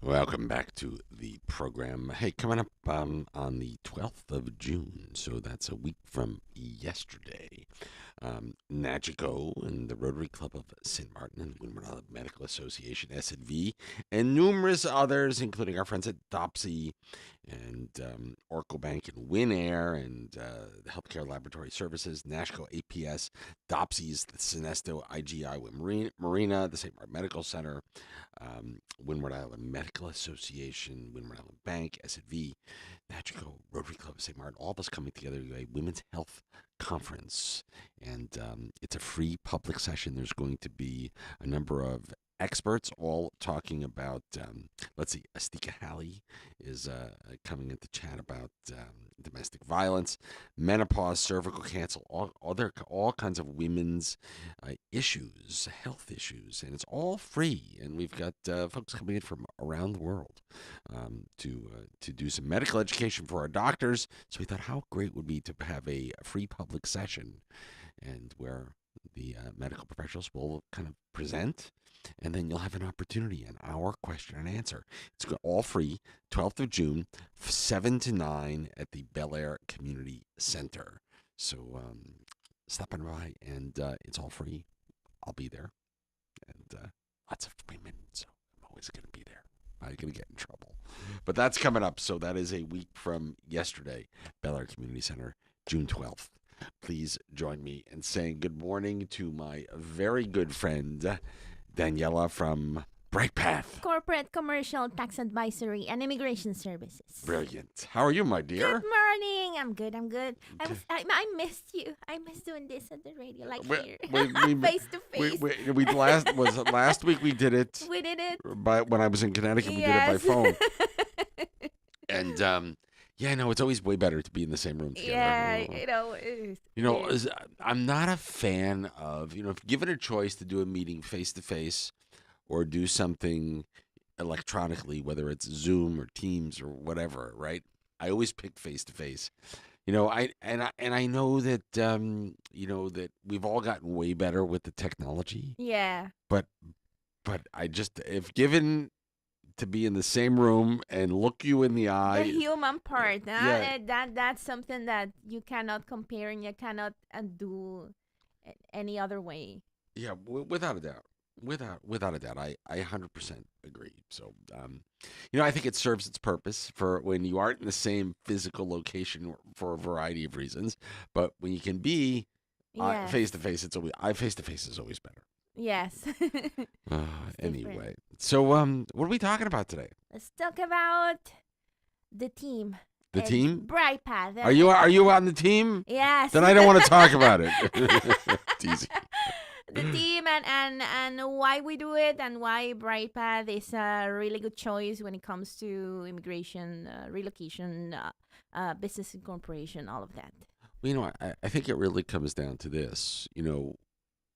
Welcome back to the program. Hey, coming up on the 12th of June, so that's a week from yesterday. Nagico and the Rotary Club of St. Martin and Windward Island Medical Association, S&V, and numerous others, including our friends at Dopsy and Oracle Bank and Winair and the Healthcare Laboratory Services, Nashco APS, Dopsy's, the Sinesto IGI with Marina, the St. Martin Medical Center, Windward Island Medical Association, Windward Island Bank, S&V, Nagico, Rotary Club of St. Martin, all of us coming together to a women's health conference. And it's a free public session. There's going to be a number of experts all talking about, let's see, Astika Halley is coming in to chat about domestic violence, menopause, cervical cancer, all kinds of women's issues, health issues, and it's all free. And we've got folks coming in from around the world to do some medical education for our doctors. So we thought how great would be to have a free public session, and where the medical professionals will kind of present, and then you'll have an opportunity, an hour question and answer. It's all free, 12th of June, 7 to 9 at the Bel Air Community Center. So stopping by, and it's all free. I'll be there, and lots of women, so I'm always going to be there. I'm going to get in trouble. But that's coming up, so that is a week from yesterday, Bel Air Community Center, June 12th. Please join me in saying good morning to my very good friend, Daniela from Brightpath. Corporate, Commercial, Tax Advisory, and Immigration Services. Brilliant. How are you, my dear? Good morning. I'm good. I missed you. I missed doing this at the radio, like here, face to face. We last week we did it. We did it. When I was in Connecticut, we did it by phone. And yeah, no, it's always way better to be in the same room together. Yeah, I'm not a fan of, if given a choice to do a meeting face to face or do something electronically, whether it's Zoom or Teams or whatever, right? I always pick face to face. I know that that we've all gotten way better with the technology. Yeah. But I just, if given to be in the same room and look you in the eye. The human part, Yeah. that's something that you cannot compare and you cannot do any other way. Yeah, without a doubt. Without a doubt, I 100% agree. So, I think it serves its purpose for when you aren't in the same physical location for a variety of reasons. But when you can be Yes. face to face, face to face is always better. Yes. Anyway, so what are we talking about today? Let's talk about the team. The And team? Brightpath. Are you on the team? Yes. Then I don't want to talk about it. Teasing. The team and why we do it and why Brightpath is a really good choice when it comes to immigration, relocation, business incorporation, all of that. Well, I think it really comes down to this.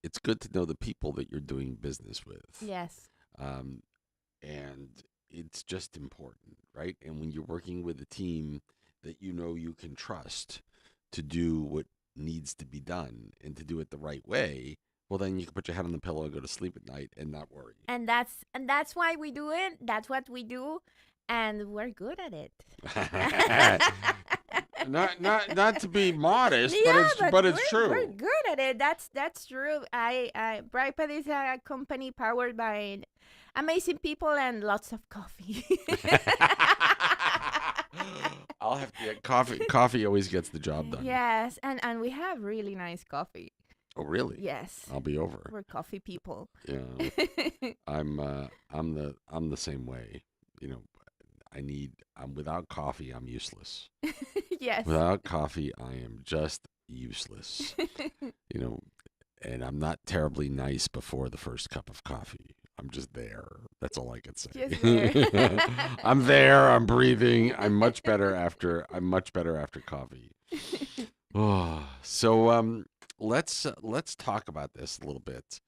It's good to know the people that you're doing business with. Yes. And it's just important, right? And when you're working with a team that you can trust to do what needs to be done and to do it the right way, well, then you can put your head on the pillow and go to sleep at night and not worry. And that's why we do it. That's what we do, and we're good at it. not to be modest, Yeah, but it's true. We're good at it. That's true. Brightpath is a company powered by amazing people and lots of coffee. I'll have to get coffee. Coffee always gets the job done. Yes, and we have really nice coffee. Oh, really? Yes. I'll be over. We're coffee people. Yeah. I'm the same way. I'm without coffee, I'm useless. Yes. Without coffee, I am just useless. And I'm not terribly nice before the first cup of coffee. I'm just there. That's all I can say. Just there. I'm there. I'm breathing. I'm much better after coffee. Oh, so let's talk about this a little bit.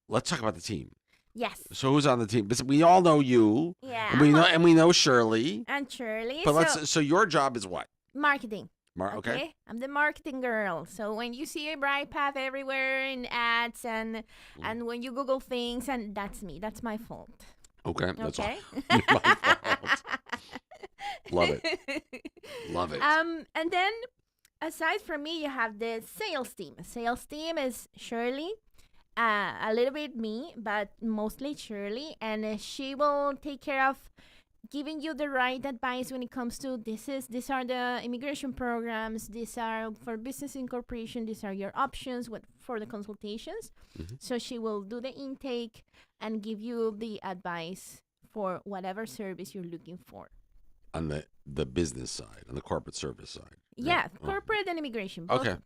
Let's talk about the team. Yes. So who's on the team? We all know you. Yeah. And we know Shirley. And Shirley. But so your job is what? Marketing. Okay. I'm the marketing girl. So when you see a Brightpath everywhere in ads and when you Google things, and that's me. That's my fault. Okay, that's all Okay. my fault. Love it. Love it. And then aside from me, you have the sales team. Sales team is Shirley, a little bit me, but mostly Shirley, and she will take care of giving you the right advice when it comes to these are the immigration programs, these are for business incorporation, these are your options for the consultations. Hmm. So she will do the intake and give you the advice for whatever service you're looking for. On the business side, on the corporate service side. Right? Yeah, Oh, corporate and immigration, both. okay.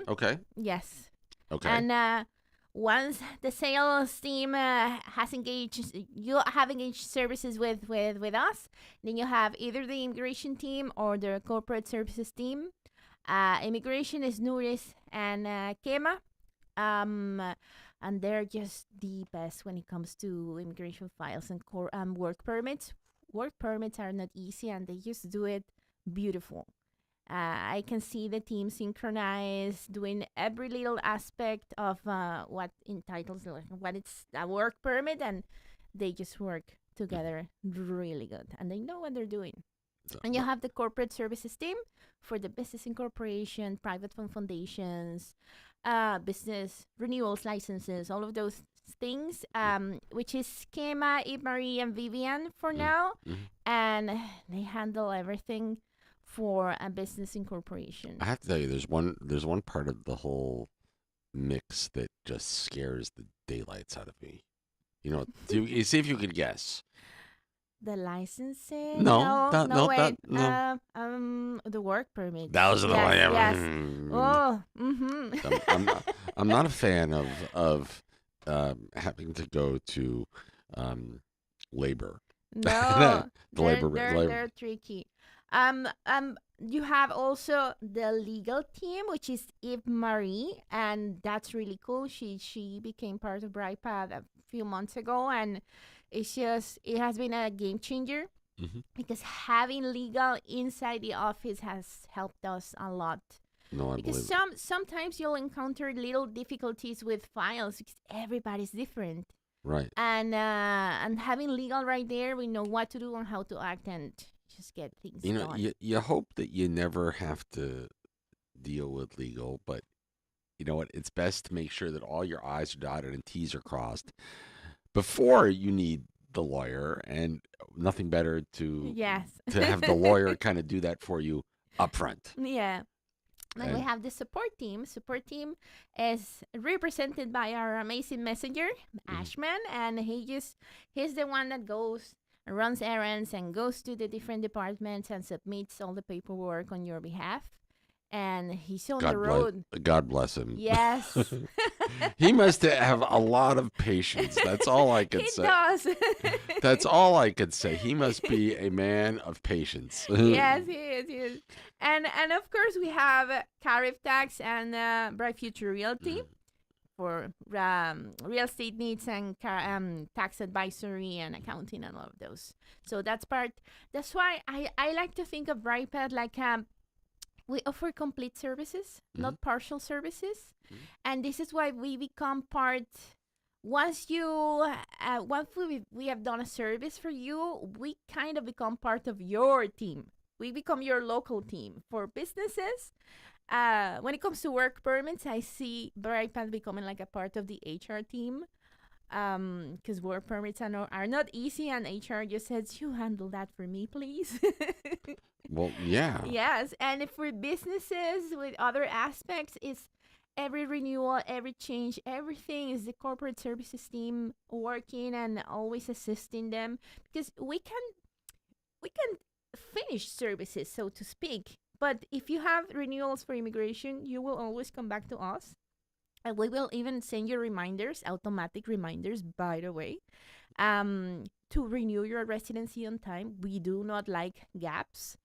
Okay. Yes. Okay. And once the sales team has engaged, you have engaged services with us, then you have either the immigration team or the corporate services team. Immigration is Nuris and Kema. Um, and they're just the best when it comes to immigration files and work permits. Work permits are not easy, and they just do it beautiful. I can see the team synchronized, doing every little aspect of what entitles what it's a work permit, and they just work together really good, and they know what they're doing. So, And you have the corporate services team for the business incorporation, private fund foundations, business renewals, licenses, all of those things, which is Schema, Eve Marie, and Vivian for now. mhm. And they handle everything for a business incorporation. I have to tell you, there's one part of the whole mix that just scares the daylights out of me. You see if you could guess. The licensing? No, No, no, that wait. no. The work permits. Those are the Yes, one. yes. Mm. Oh, mm-hmm. I'm not a fan of having to go to labor. No, The labor. they're tricky. You have also the legal team, which is Eve Marie, and that's really cool. She became part of Brightpath a few months ago, and it has been a game changer Hmm. because having legal inside the office has helped us a lot. No, I Because believe it. sometimes you'll encounter little difficulties with files because everybody's different, Right. and having legal right there, we know what to do and how to act and just get things done. You hope that you never have to deal with legal, but you know what? It's best to make sure that all your I's are dotted and T's are crossed before you need the lawyer, and nothing better Yes. to have the lawyer kind of do that for you up front. Yeah. Then we And have the support team. Support team is represented by our amazing messenger, mhm. Ashman, and he's the one that goes and runs errands and goes to the different departments and submits all the paperwork on your behalf. And he's on the road. God bless him. Yes. He must have a lot of patience. That's all I could He say. does. That's all I could say. He must be a man of patience. Yes, he is. He is. And of course we have Carib Tax and Bright Future Realty for real estate needs and tax advisory and accounting and all of those. So that's part. That's why I like to think of Brightpath like we offer complete services, not partial services, and this is why we become part. Once we have done a service for you, we kind of become part of your team. We become your local team for businesses. When it comes to work permits, I see Brightpath becoming like a part of the HR team. Because work permits are not easy, and HR just says, "You handle that for me, please." Well, yeah. Yes, and if for businesses with other aspects, it's every renewal, every change, everything is the corporate services team working and always assisting them because we can finish services, so to speak. But if you have renewals for immigration, you will always come back to us. And we will even send you reminders, automatic reminders, by the way, to renew your residency on time. We do not like gaps.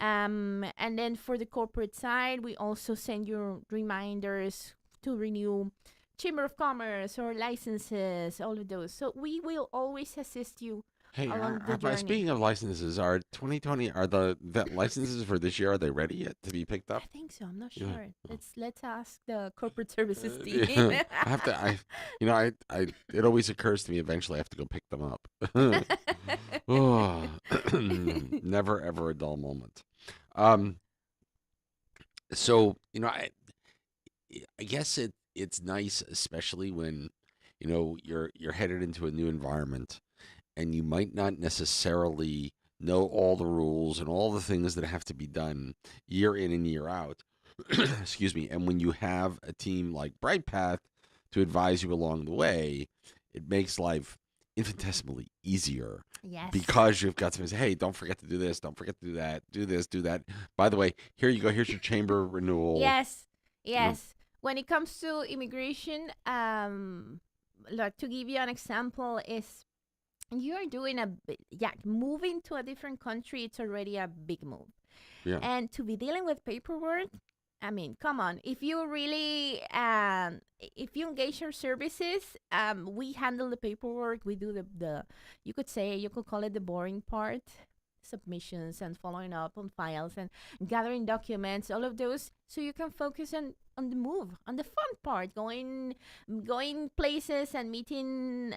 And then for the corporate side, we also send you reminders to renew Chamber of Commerce or licenses, all of those. So we will always assist you Hey, along the journey. speaking of licenses, are 2020 are the licenses for this year, are they ready yet to be picked I up? think so. I'm not Yeah. sure. Let's ask the corporate services team. Yeah, I have to. I. It always occurs to me eventually I have to go pick them up. Oh, never ever a dull moment. Um. So I guess it's nice, especially when you're headed into a new environment, and you might not necessarily know all the rules and all the things that have to be done year in and year out. Excuse me. And when you have a team like Brightpath to advise you along the way, it makes life infinitesimally easier Yes. because you've got to say, hey, don't forget to do this, don't forget to do that, do this, do that. By the way, here you go. Here's your chamber renewal. Yes. You know, Yes. When it comes to immigration, like to give you an example, is you're doing yeah, moving to a different country. It's already a big move, yeah. and to be dealing with paperwork. I mean, come on. If you engage our services, we handle the paperwork. We do the you could call it the boring part, submissions and following up on files and gathering documents, all of those, so you can focus on the move, on the fun part, going places and meeting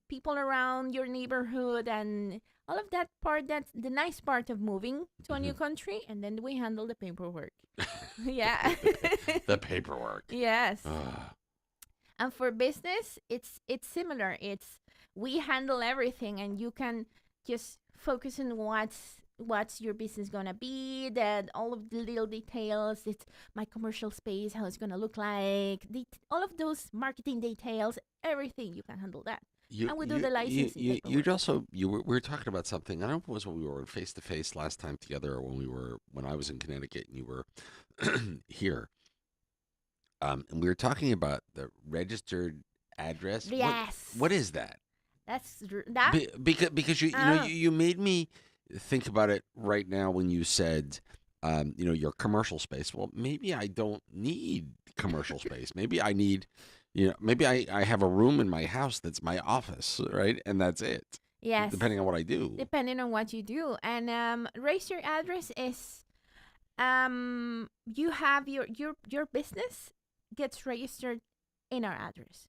people around your neighborhood and all of that part. That's the nice part of moving to a new Hmm. country, and then we handle the paperwork. Yeah. The paperwork. Yes. Ah, And for business, it's similar. It's we handle everything, and you can just focus on what's your business gonna be. That all of the little details. It's my commercial space, how it's gonna look like. All of those marketing details, everything you can handle that. You And we do you the you licensing you paperwork. you'd also we were talking about something. I don't know if it was when we were face to face last time together, or when I was in Connecticut and you were here. And we were talking about the registered address. What Yes, is that? that. Because Oh, you made me think about it right now when you said your commercial space. Well, maybe I don't need commercial space. Maybe I need maybe I have a room in my house that's my office, right? And that's it. yes. Depending on what I do. Depending on what you do, and register address is you have your business gets registered in our address,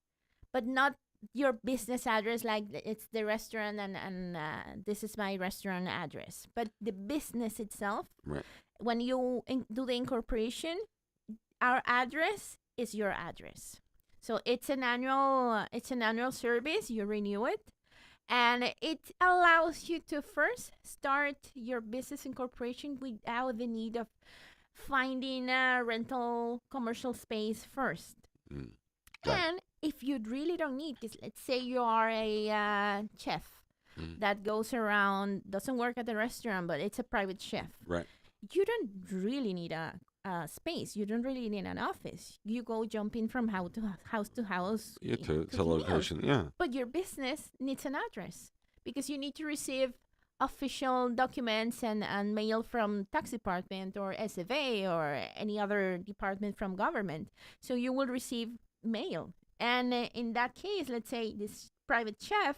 but not your business address like it's the restaurant and this is my restaurant address, but the business itself. Right. When you do the incorporation, our address is your address. So it's an annual service. You renew it, and it allows you to first start your business incorporation without the need of finding a rental commercial space first. Mm. Right. And if you really don't need, because let's say you are a chef Mm. that goes around, doesn't work at the restaurant, but it's a private chef, Right. you don't really need a space. You don't really need an office. You go jumping from house to house, Yeah. To cooking meals. location. Yeah. But your business needs an address because you need to receive official documents and mail from tax department or SFA or any other department from government. So you will receive mail. And in that case, let's say this private chef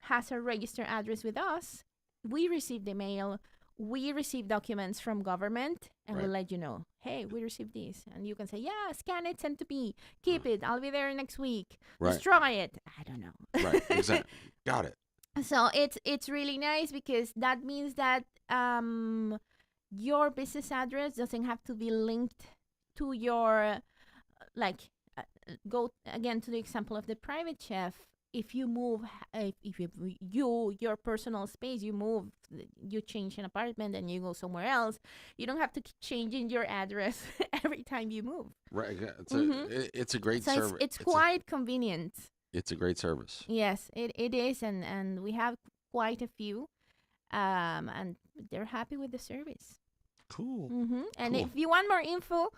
has a registered address with us. We receive the mail. We receive documents from government, and Right. we'll let you know. Hey, we received this, and you can say, "Yeah, scan it, send to me. Keep it. I'll be there next week. Right. Destroy it." I don't Right. know. Exactly. Got it. So it's really nice because that means that your business address doesn't have to be linked to your like go again to the example of the private chef. If you move, if your personal space, you move, you change an apartment and you go somewhere else, you don't have to keep changing your address every time you move. Right. Yeah, Mm-hmm. it's a great So service. it's quite convenient. It's a great service. Yes, it is, and we have quite a few, and they're happy with the service. Cool. And Cool. if you want more info,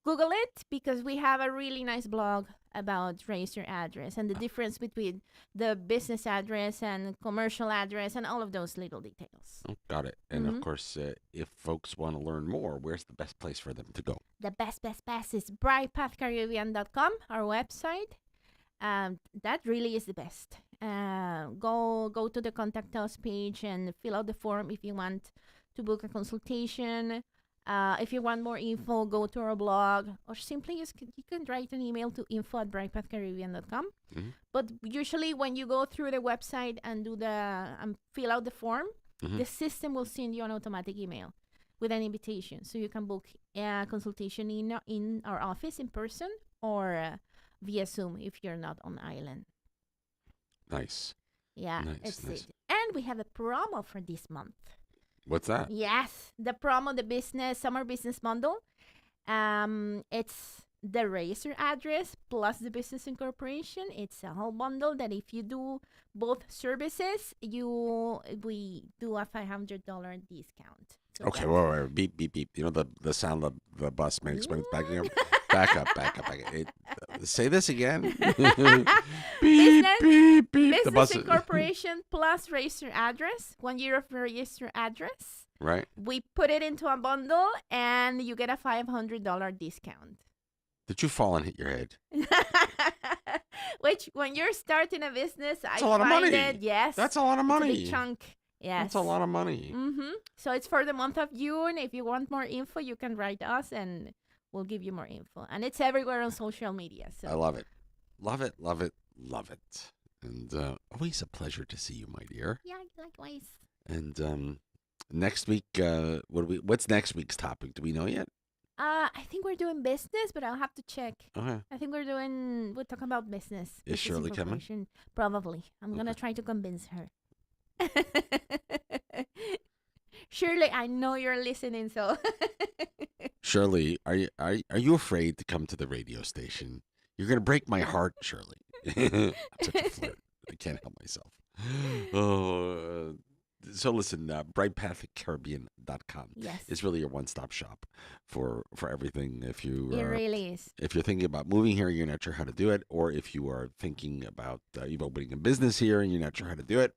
Google it because we have a really nice blog about register address and the difference between the business address and commercial address and all of those little details. Oh, got it. And of course, if folks want to learn more, where's the best place for them to go? The best is brightpathcaribbean.com, our website. That really is the best. go to the contact us page and fill out the form if you want to book a consultation. If you want more info, go to our blog, or simply you can write an email to info@brightpathcaribbean.com. Mm-hmm. But usually, when you go through the website and fill out the form, Mm-hmm. the system will send you an automatic email with an invitation, so you can book a consultation in our office in person or via Zoom if you're not on island. Nice. Yeah, Nice. it. And we have a promo for this month. What's that? Yes, the promo, the summer business bundle. It's the racer address plus the business incorporation. It's a whole bundle that if you do both services, we do a $500 discount. So Okay, wait. Beep, beep, beep. You know the sound of the bus makes when it's backing up? Back up. Say this again. Beep, beep, beep. The Business bus incorporation plus racer address, 1 year of racer address. Right. We put it into a bundle and you get a $500 discount. Did you fall and hit your head? Which, when you're starting a business, That's I a lot of find money. it, yes. That's a lot of It's a money. big chunk. Yes. That's a lot of money. Mm-hmm. So it's for the month of June. If you want more info, you can write us and we'll give you more info. And it's everywhere on social media. So I love it. Love it. And always a pleasure to see you, my dear. yeah, likewise. And next week, what's next week's topic? Do we know yet? I think we're doing business, but I'll have to check. Okay. I think we're talking about business. Is Shirley coming? Incorporation. Probably. I'm gonna try to convince her. Shirley, I know you're listening, so Shirley, are you afraid to come to the radio station? You're gonna break my heart, Shirley. I'm such a flirt. I can't help myself. Oh, so listen, brightpathcaribbean.com yes, is really your one-stop shop for everything. If you it really is. if you're thinking about moving here, you're not sure how to do it, or if you are thinking about you've opening a business here and you're not sure how to do it,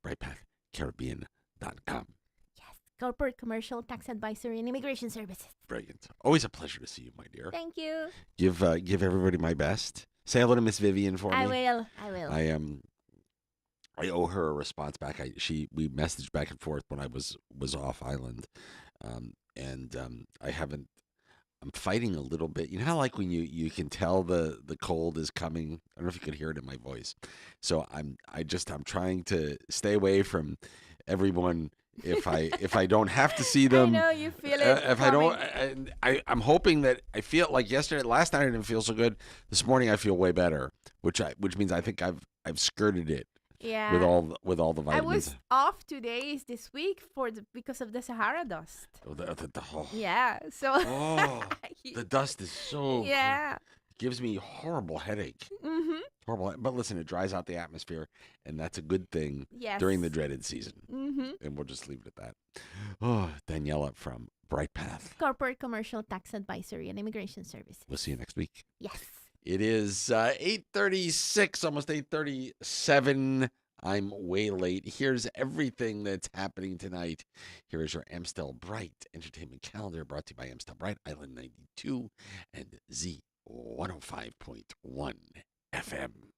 brightpathcaribbean.com. Yes, corporate, commercial, tax advisory, and immigration services. Brilliant. Always a pleasure to see you, my dear. Thank you. Give everybody my best. Say hello to Miss Vivian for me. I will. I owe her a response back. We messaged back and forth when I was off island, and I haven't. I'm fighting a little bit. You know how like when you can tell the cold is coming. I don't know if you could hear it in my voice. So I'm trying to stay away from everyone if I don't have to see them. I know you feel it. If I don't, I'm hoping that I feel like last night I didn't feel so good. This morning I feel way better, which means I think I've skirted it. Yeah. With all the I vitamins. was off 2 days this week because of the Sahara dust. Oh, Yeah. So. oh, the dust is so. Yeah. Gives me horrible headache. Mhm. Horrible. But listen, it dries out the atmosphere, and that's a good thing Yes. during the dreaded season. Mhm. And we'll just leave it at that. Oh, Daniela from Brightpath. Corporate, commercial, tax advisory, and immigration services. We'll see you next week. Yes. It is 8:36, almost 8:37. I'm way late. Here's everything that's happening tonight. Here is your Amstel Bright entertainment calendar brought to you by Amstel Bright, Island 92 and Z 105.1 FM.